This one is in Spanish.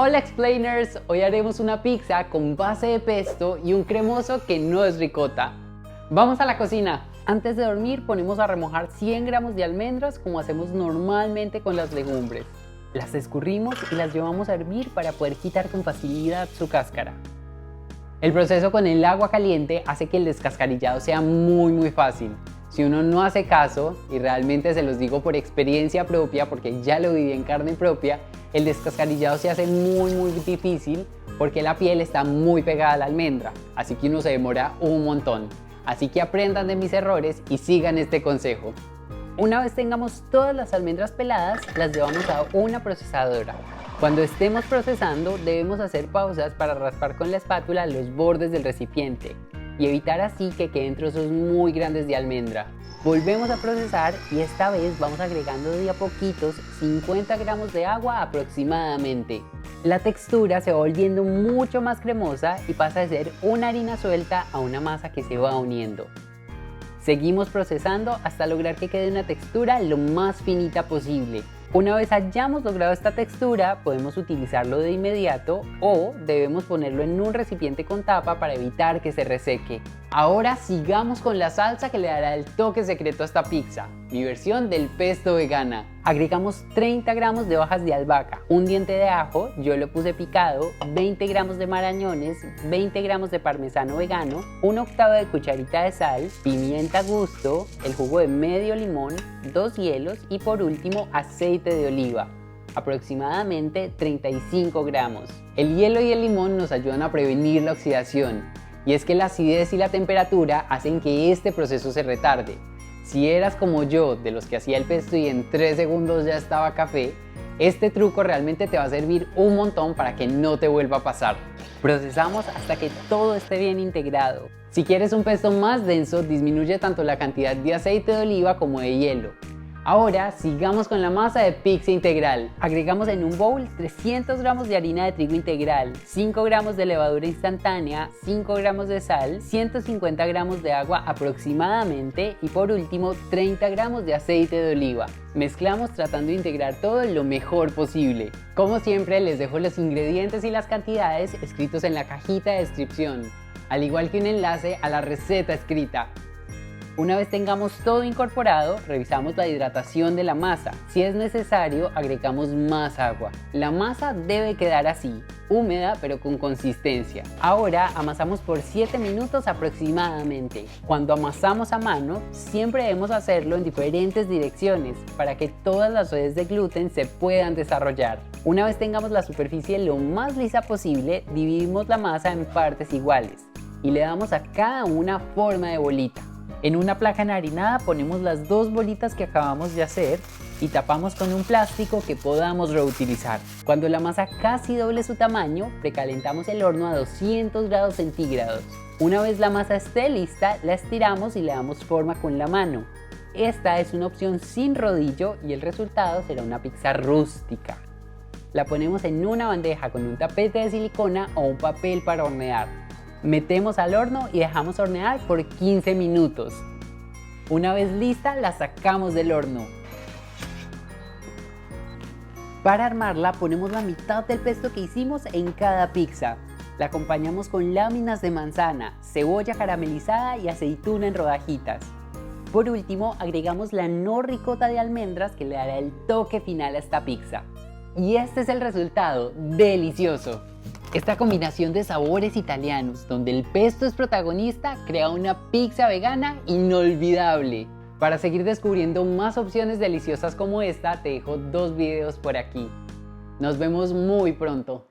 Hola explainers, hoy haremos una pizza con base de pesto y un cremoso que no es ricota. Vamos a la cocina. Antes de dormir ponemos a remojar 100 gramos de almendras como hacemos normalmente con las legumbres. Las escurrimos y las llevamos a hervir para poder quitar con facilidad su cáscara. El proceso con el agua caliente hace que el descascarillado sea muy fácil. Si uno no hace caso, y realmente se los digo por experiencia propia porque ya lo viví en carne propia, el descascarillado se hace muy difícil porque la piel está muy pegada a la almendra, así que uno se demora un montón. Así que aprendan de mis errores y sigan este consejo. Una vez tengamos todas las almendras peladas, las llevamos a una procesadora. Cuando estemos procesando, debemos hacer pausas para raspar con la espátula los bordes del recipiente y evitar así que queden trozos muy grandes de almendra. Volvemos a procesar y esta vez vamos agregando de a poquitos 50 gramos de agua aproximadamente. La textura se va volviendo mucho más cremosa y pasa de ser una harina suelta a una masa que se va uniendo. Seguimos procesando hasta lograr que quede una textura lo más finita posible. Una vez hayamos logrado esta textura, podemos utilizarlo de inmediato o debemos ponerlo en un recipiente con tapa para evitar que se reseque. Ahora sigamos con la salsa que le dará el toque secreto a esta pizza, mi versión del pesto vegana. Agregamos 30 gramos de hojas de albahaca, un diente de ajo, yo lo puse picado, 20 gramos de marañones, 20 gramos de parmesano vegano, 1/8 de cucharita de sal, pimienta a gusto, el jugo de medio limón, 2 hielos y por último aceite de oliva, aproximadamente 35 gramos. El hielo y el limón nos ayudan a prevenir la oxidación, y es que la acidez y la temperatura hacen que este proceso se retarde. Si eras como yo, de los que hacía el pesto y en 3 segundos ya estaba café, este truco realmente te va a servir un montón para que no te vuelva a pasar. Procesamos hasta que todo esté bien integrado. Si quieres un pesto más denso, disminuye tanto la cantidad de aceite de oliva como de hielo. Ahora sigamos con la masa de pizza integral. Agregamos en un bowl 300 gramos de harina de trigo integral, 5 gramos de levadura instantánea, 5 gramos de sal, 150 gramos de agua aproximadamente y por último 30 gramos de aceite de oliva. Mezclamos tratando de integrar todo lo mejor posible. Como siempre les dejo los ingredientes y las cantidades escritos en la cajita de descripción, al igual que un enlace a la receta escrita. Una vez tengamos todo incorporado, revisamos la hidratación de la masa. Si es necesario, agregamos más agua. La masa debe quedar así, húmeda pero con consistencia. Ahora amasamos por 7 minutos aproximadamente. Cuando amasamos a mano, siempre debemos hacerlo en diferentes direcciones para que todas las redes de gluten se puedan desarrollar. Una vez tengamos la superficie lo más lisa posible, dividimos la masa en partes iguales y le damos a cada una forma de bolita. En una placa enharinada ponemos las 2 bolitas que acabamos de hacer y tapamos con un plástico que podamos reutilizar. Cuando la masa casi doble su tamaño, precalentamos el horno a 200 grados centígrados. Una vez la masa esté lista, la estiramos y le damos forma con la mano. Esta es una opción sin rodillo y el resultado será una pizza rústica. La ponemos en una bandeja con un tapete de silicona o un papel para hornear. Metemos al horno y dejamos hornear por 15 minutos. Una vez lista, la sacamos del horno. Para armarla ponemos la mitad del pesto que hicimos en cada pizza. La acompañamos con láminas de manzana, cebolla caramelizada y aceituna en rodajitas. Por último, agregamos la no ricota de almendras que le dará el toque final a esta pizza. Y este es el resultado, delicioso. Esta combinación de sabores italianos, donde el pesto es protagonista, crea una pizza vegana inolvidable. Para seguir descubriendo más opciones deliciosas como esta, te dejo 2 videos por aquí. Nos vemos muy pronto.